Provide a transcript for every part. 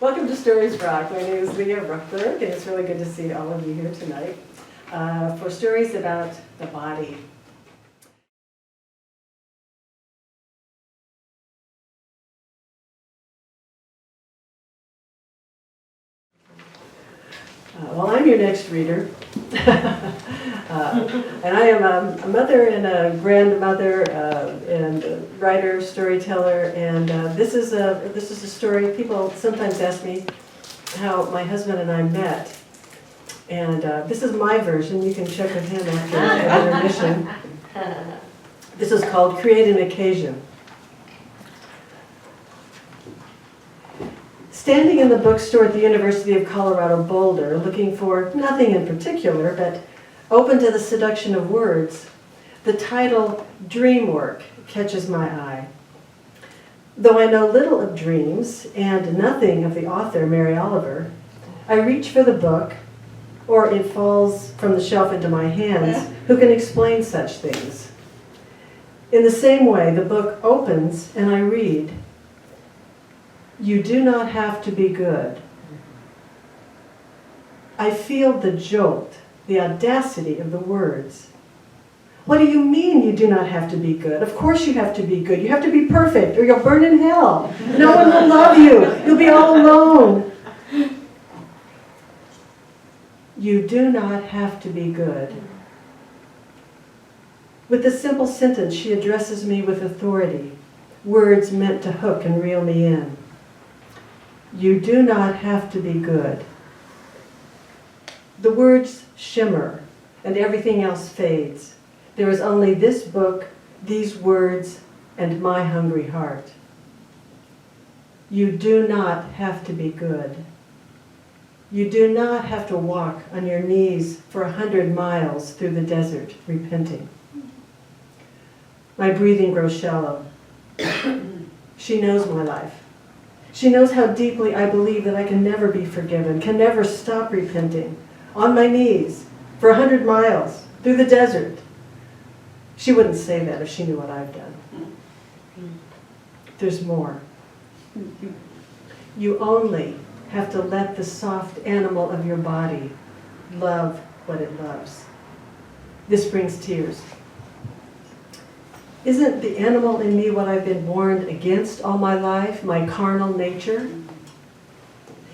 Welcome to StoriesRoc. My name is Leah Ruekberg, and it's really good to see all of you here tonight for stories about the body. Well, I'm your next reader, and I am a mother and a grandmother and a writer, storyteller, and this is a story. People sometimes ask me how my husband and I met, and this is my version. You can check with him after the intermission. This is called Create an Occasion. Standing in the bookstore at the University of Colorado Boulder, looking for nothing in particular, but open to the seduction of words, the title Dream Work catches my eye. Though I know little of dreams and nothing of the author, Mary Oliver, I reach for the book, or it falls from the shelf into my hands. Who can explain such things? In the same way, the book opens and I read, "You do not have to be good." I feel the jolt, the audacity of the words. What do you mean you do not have to be good? Of course you have to be good. You have to be perfect or you'll burn in hell. No one will love you. You'll be all alone. You do not have to be good. With this simple sentence, she addresses me with authority, words meant to hook and reel me in. You do not have to be good. The words shimmer, and everything else fades. There is only this book, these words, and my hungry heart. You do not have to be good. You do not have to walk on your knees for 100 miles through the desert, repenting. My breathing grows shallow. She knows my life. She knows how deeply I believe that I can never be forgiven, can never stop repenting, on my knees, for 100 miles, through the desert. She wouldn't say that if she knew what I've done. There's more. You only have to let the soft animal of your body love what it loves. This brings tears. Isn't the animal in me what I've been warned against all my life, my carnal nature?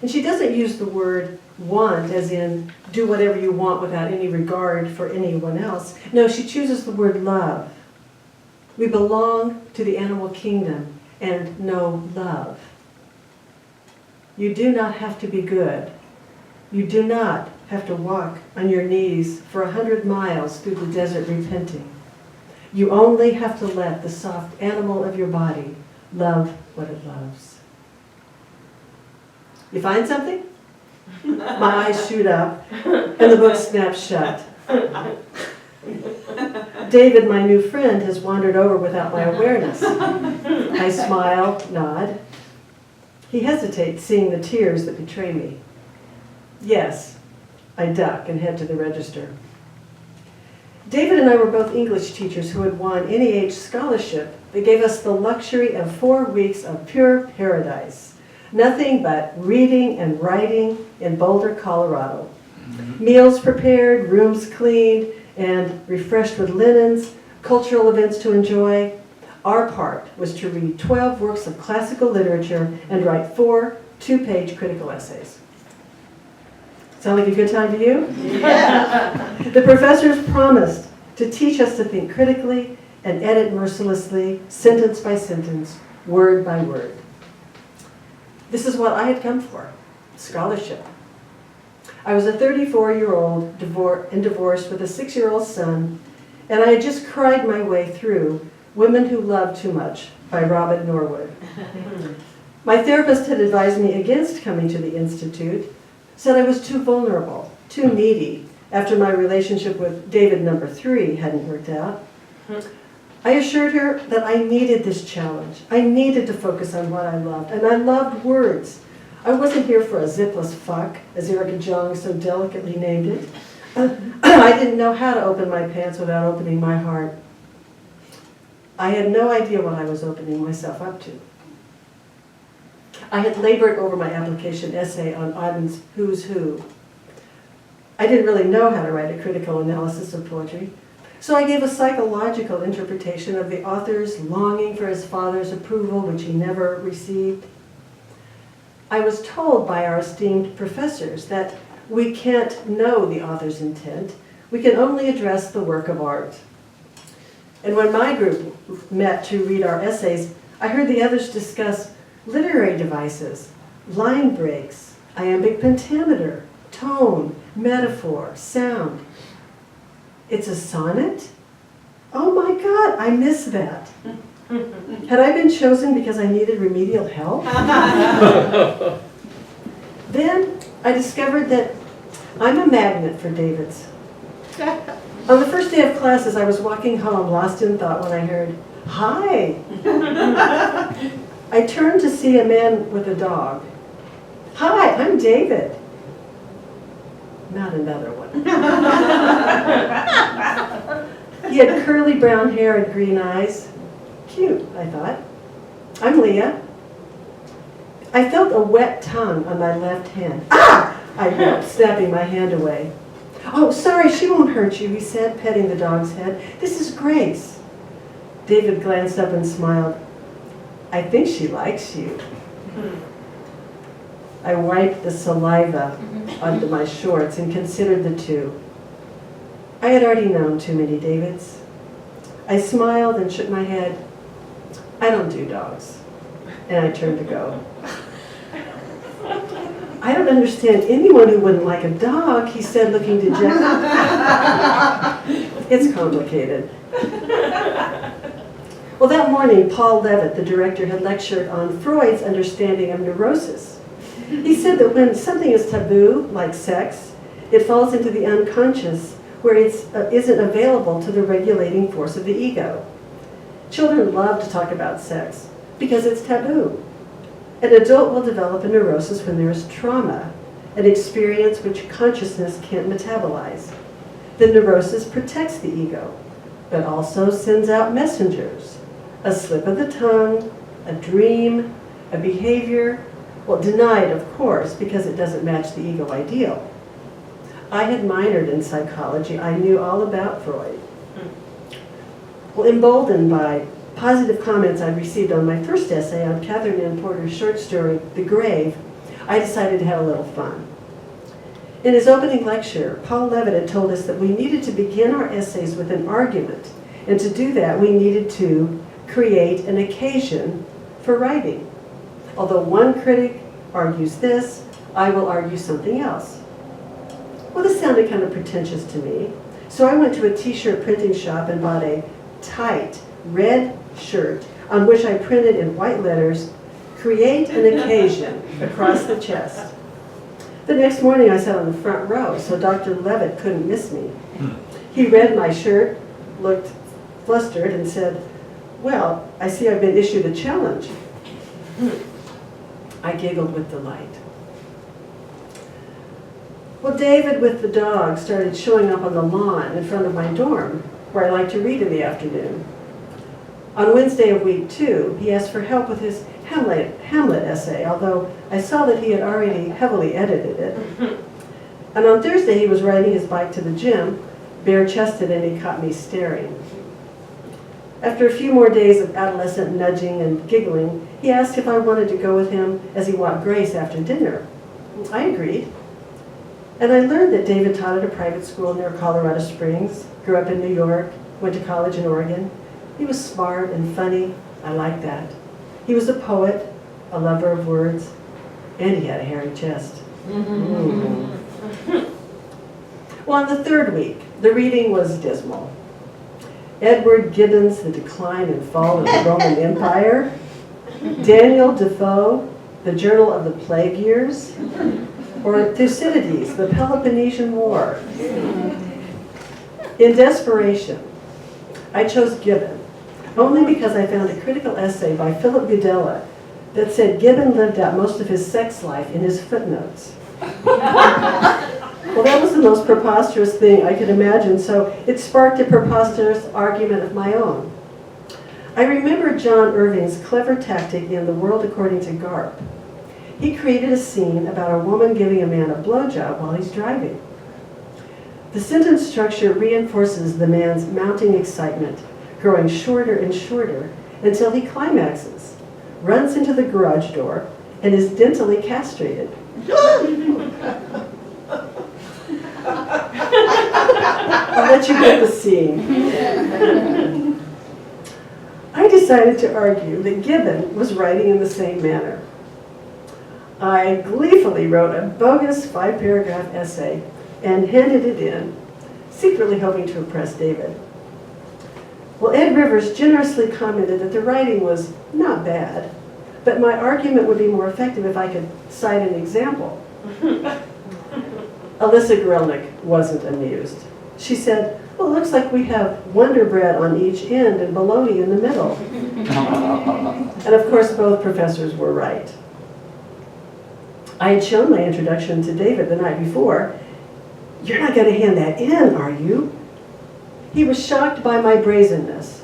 And she doesn't use the word want as in do whatever you want without any regard for anyone else. No, she chooses the word love. We belong to the animal kingdom and know love. You do not have to be good. You do not have to walk on your knees for 100 miles through the desert repenting. You only have to let the soft animal of your body love what it loves. You find something? My eyes shoot up, and the book snaps shut. David, my new friend, has wandered over without my awareness. I smile, nod. He hesitates, seeing the tears that betray me. Yes, I duck and head to the register. David and I were both English teachers who had won NEH scholarship that gave us the luxury of 4 weeks of pure paradise. Nothing but reading and writing in Boulder, Colorado. Meals prepared, rooms cleaned, and refreshed with linens, cultural events to enjoy. Our part was to read 12 works of classical literature and write 4 two-page critical essays. Sound like a good time to you? Yeah. The professors promised to teach us to think critically and edit mercilessly, sentence by sentence, word by word. This is what I had come for, scholarship. I was a 34-year-old and divorced with a 6-year-old son, and I had just cried my way through Women Who Love Too Much by Robin Norwood. My therapist had advised me against coming to the Institute, said I was too vulnerable, too needy, after my relationship with David number 3 hadn't worked out. I assured her that I needed this challenge. I needed to focus on what I loved, and I loved words. I wasn't here for a zipless fuck, as Erica Jong so delicately named it. I didn't know how to open my pants without opening my heart. I had no idea what I was opening myself up to. I had labored over my application essay on Auden's Who's Who. I didn't really know how to write a critical analysis of poetry, so I gave a psychological interpretation of the author's longing for his father's approval, which he never received. I was told by our esteemed professors that we can't know the author's intent, we can only address the work of art. And when my group met to read our essays, I heard the others discuss literary devices, line breaks, iambic pentameter, tone, metaphor, sound. It's a sonnet? Oh my God, I miss that. Had I been chosen because I needed remedial help? Then I discovered that I'm a magnet for David's. On the first day of classes, I was walking home, lost in thought, when I heard, "Hi." I turned to see a man with a dog. "Hi, I'm David." Not another one. He had curly brown hair and green eyes. Cute, I thought. "I'm Leah." I felt a wet tongue on my left hand. "Ah!" I yelled, snapping my hand away. "Oh, sorry, she won't hurt you," he said, petting the dog's head. "This is Grace." David glanced up and smiled. "I think she likes you." I wiped the saliva onto my shorts and considered the two. I had already known too many Davids. I smiled and shook my head. "I don't do dogs." And I turned to go. "I don't understand anyone who wouldn't like a dog," he said, looking dejected. "It's complicated." Well, that morning, Paul Levitt, the director, had lectured on Freud's understanding of neurosis. He said that when something is taboo, like sex, it falls into the unconscious, where it isn't available to the regulating force of the ego. Children love to talk about sex because it's taboo. An adult will develop a neurosis when there is trauma, an experience which consciousness can't metabolize. The neurosis protects the ego, but also sends out messengers. A slip of the tongue, a dream, a behavior, well, denied, of course, because it doesn't match the ego ideal. I had minored in psychology. I knew all about Freud. Well, emboldened by positive comments I received on my first essay on Catherine Ann Porter's short story, The Grave, I decided to have a little fun. In his opening lecture, Paul Levitt had told us that we needed to begin our essays with an argument, and to do that we needed to create an occasion for writing. Although one critic argues this, I will argue something else. Well, this sounded kind of pretentious to me, so I went to a t-shirt printing shop and bought a tight red shirt on which I printed in white letters, "Create an occasion," across the chest. The next morning I sat on the front row, so Dr. Levitt couldn't miss me. He read my shirt, looked flustered, and said, "Well, I see I've been issued a challenge." I giggled with delight. Well, David with the dog started showing up on the lawn in front of my dorm, where I like to read in the afternoon. On Wednesday of week 2, he asked for help with his Hamlet essay, although I saw that he had already heavily edited it. And on Thursday, he was riding his bike to the gym, bare-chested, and he caught me staring. After a few more days of adolescent nudging and giggling, he asked if I wanted to go with him as he walked Grace after dinner. I agreed. And I learned that David taught at a private school near Colorado Springs, grew up in New York, went to college in Oregon. He was smart and funny. I liked that. He was a poet, a lover of words, and he had a hairy chest. Well, on the third week, the reading was dismal. Edward Gibbon's The Decline and Fall of the Roman Empire, Daniel Defoe, The Journal of the Plague Years, or Thucydides, The Peloponnesian War. In desperation, I chose Gibbon, only because I found a critical essay by Philip Gudella that said Gibbon lived out most of his sex life in his footnotes. Well, that was the most preposterous thing I could imagine, so it sparked a preposterous argument of my own. I remember John Irving's clever tactic in The World According to Garp. He created a scene about a woman giving a man a blowjob while he's driving. The sentence structure reinforces the man's mounting excitement, growing shorter and shorter until he climaxes, runs into the garage door, and is dentally castrated. I'll let you get the scene. I decided to argue that Gibbon was writing in the same manner. I gleefully wrote a bogus 5-paragraph essay and handed it in, secretly hoping to impress David. Well, Ed Rivers generously commented that the writing was not bad, but my argument would be more effective if I could cite an example. Alyssa Gorelnik wasn't amused. She said, well, it looks like we have Wonder Bread on each end and bologna in the middle. And of course, both professors were right. I had shown my introduction to David the night before. You're not going to hand that in, are you? He was shocked by my brazenness,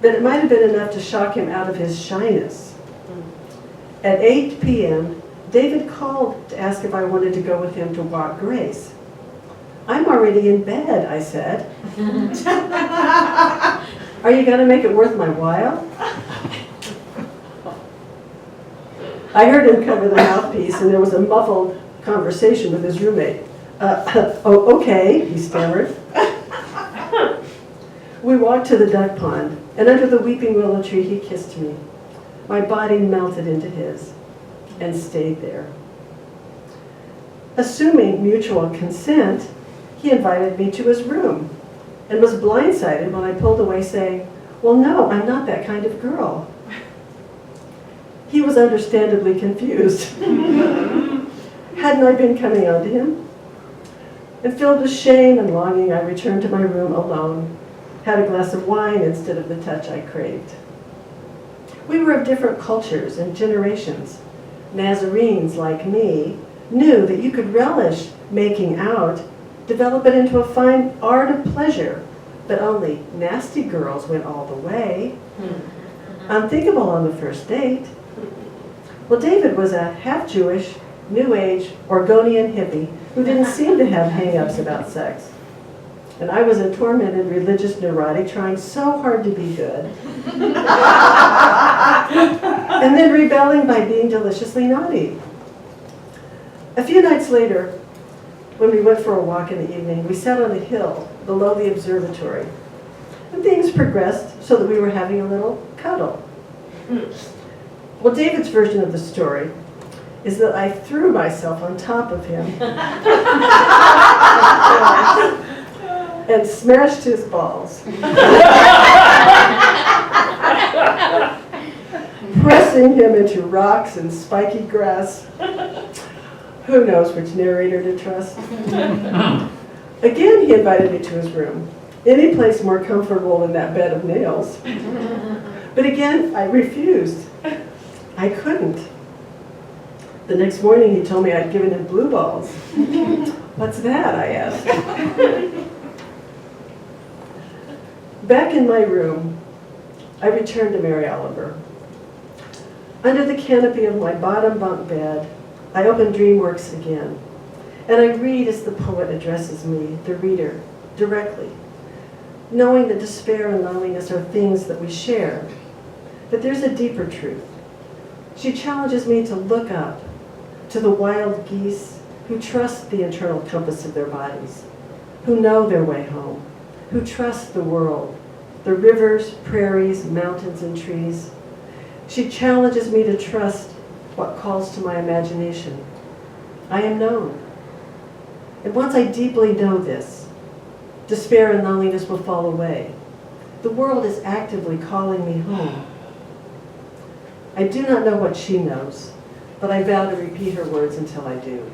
but it might have been enough to shock him out of his shyness. At 8 p.m., David called to ask if I wanted to go with him to walk Grace. I'm already in bed, I said. Are you going to make it worth my while? I heard him cover the mouthpiece, and there was a muffled conversation with his roommate. Oh, okay, he stammered. We walked to the duck pond, and under the weeping willow tree he kissed me. My body melted into his and stayed there. Assuming mutual consent, he invited me to his room and was blindsided when I pulled away saying, well, no, I'm not that kind of girl. He was understandably confused. Hadn't I been coming on to him? And filled with shame and longing, I returned to my room alone, had a glass of wine instead of the touch I craved. We were of different cultures and generations. Nazarenes like me knew that you could relish making out, develop it into a fine art of pleasure, but only nasty girls went all the way. Unthinkable on the first date. Well, David was a half-Jewish, New Age, Oregonian hippie who didn't seem to have hang-ups about sex. And I was a tormented religious neurotic trying so hard to be good. And then rebelling by being deliciously naughty. A few nights later, when we went for a walk in the evening, we sat on a hill below the observatory. And things progressed so that we were having a little cuddle. Well, David's version of the story is that I threw myself on top of him and smashed his balls, pressing him into rocks and spiky grass. Who knows which narrator to trust? Again, he invited me to his room. Any place more comfortable than that bed of nails. But again, I refused. I couldn't. The next morning, he told me I'd given him blue balls. What's that? I asked. Back in my room, I returned to Mary Oliver. Under the canopy of my bottom bunk bed, I opened DreamWorks again, and I read as the poet addresses me, the reader, directly, knowing that despair and loneliness are things that we share. But there's a deeper truth. She challenges me to look up to the wild geese who trust the internal compass of their bodies, who know their way home, who trust the world, the rivers, prairies, mountains, and trees. She challenges me to trust what calls to my imagination. I am known. And once I deeply know this, despair and loneliness will fall away. The world is actively calling me home. I do not know what she knows, but I vow to repeat her words until I do.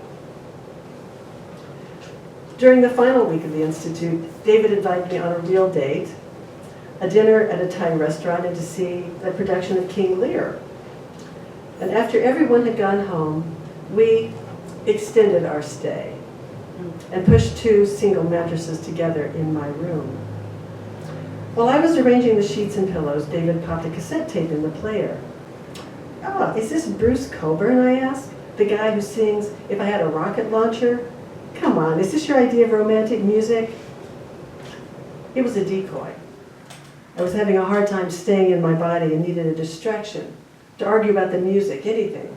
During the final week of the Institute, David invited me on a real date, a dinner at a Thai restaurant, and to see a production of King Lear. And after everyone had gone home, we extended our stay and pushed 2 single mattresses together in my room. While I was arranging the sheets and pillows, David popped a cassette tape in the player. "Ah, is this Bruce Coburn?" I asked. The guy who sings, "If I had a rocket launcher"? Come on, is this your idea of romantic music? It was a decoy. I was having a hard time staying in my body and needed a distraction, to argue about the music, anything.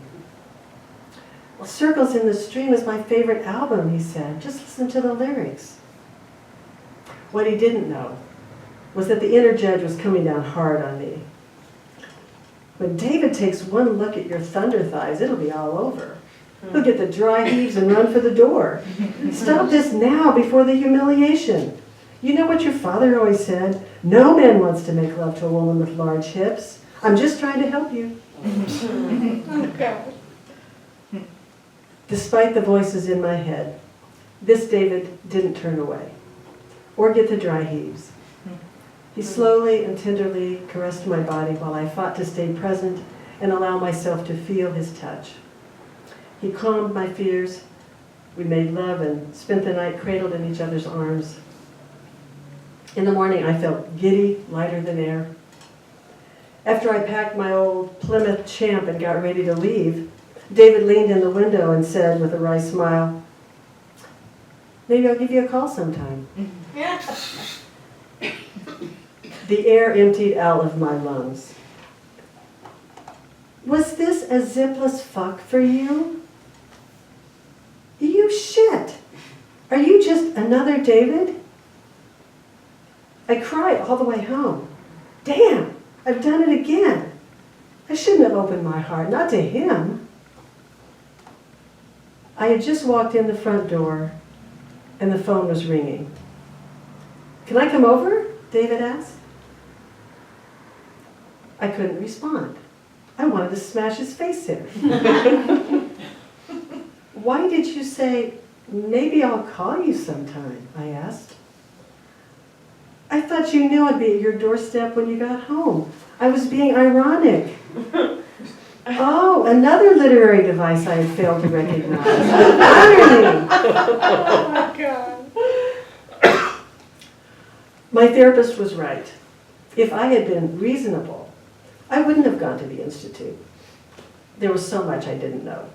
"Well, Circles in the Stream is my favorite album," he said. "Just listen to the lyrics." What he didn't know was that the inner judge was coming down hard on me. "When David takes one look at your thunder thighs, it'll be all over. He'll get the dry heaves and run for the door. Stop this now before the humiliation. You know what your father always said? No man wants to make love to a woman with large hips. I'm just trying to help you." Despite the voices in my head, this David didn't turn away or get the dry heaves. He slowly and tenderly caressed my body while I fought to stay present and allow myself to feel his touch. He calmed my fears. We made love and spent the night cradled in each other's arms. In the morning, I felt giddy, lighter than air. After I packed my old Plymouth Champ and got ready to leave, David leaned in the window and said with a wry smile, "Maybe I'll give you a call sometime." The air emptied out of my lungs. "Was this a zipless fuck for you? You shit! Are you just another David?" I cried all the way home. Damn, I've done it again. I shouldn't have opened my heart, not to him. I had just walked in the front door and the phone was ringing. "Can I come over?" David asked. I couldn't respond. I wanted to smash his face in. "Why did you say, 'Maybe I'll call you sometime'?" I asked. "I thought you knew I'd be at your doorstep when you got home. I was being ironic." Oh, another literary device I had failed to recognize. Irony! Oh my God. My therapist was right. If I had been reasonable, I wouldn't have gone to the Institute. There was so much I didn't know.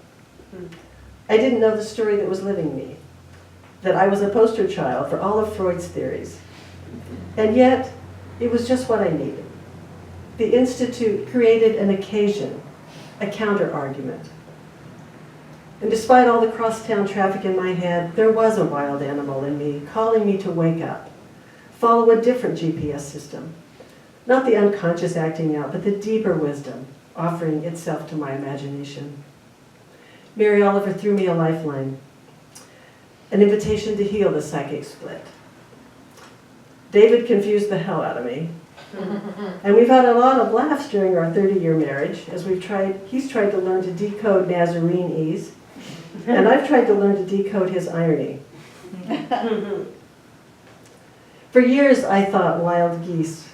I didn't know the story that was living me, that I was a poster child for all of Freud's theories. And yet, it was just what I needed. The Institute created an occasion, a counter-argument. And despite all the crosstown traffic in my head, there was a wild animal in me calling me to wake up, follow a different GPS system. Not the unconscious acting out, but the deeper wisdom offering itself to my imagination. Mary Oliver threw me a lifeline, an invitation to heal the psychic split. David confused the hell out of me. And we've had a lot of laughs during our 30-year marriage as he's tried to learn to decode Nazareneese, and I've tried to learn to decode his irony. For years I thought Wild Geese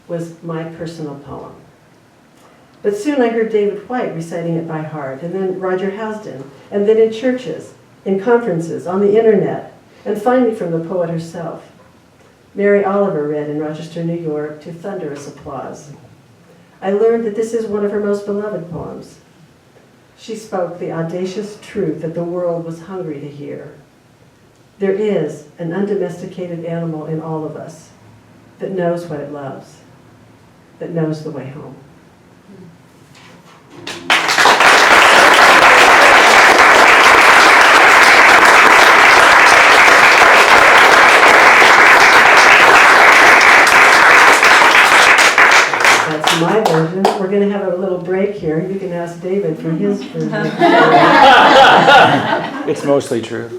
was my personal poem. But soon I heard David White reciting it by heart, and then Roger Housden, and then in churches, in conferences, on the internet, and finally from the poet herself. Mary Oliver read in Rochester, New York, to thunderous applause. I learned that this is one of her most beloved poems. She spoke the audacious truth that the world was hungry to hear. There is an undomesticated animal in all of us that knows what it loves, that knows the way home. That's my version. We're going to have a little break here. You can ask David for his version. It's mostly true.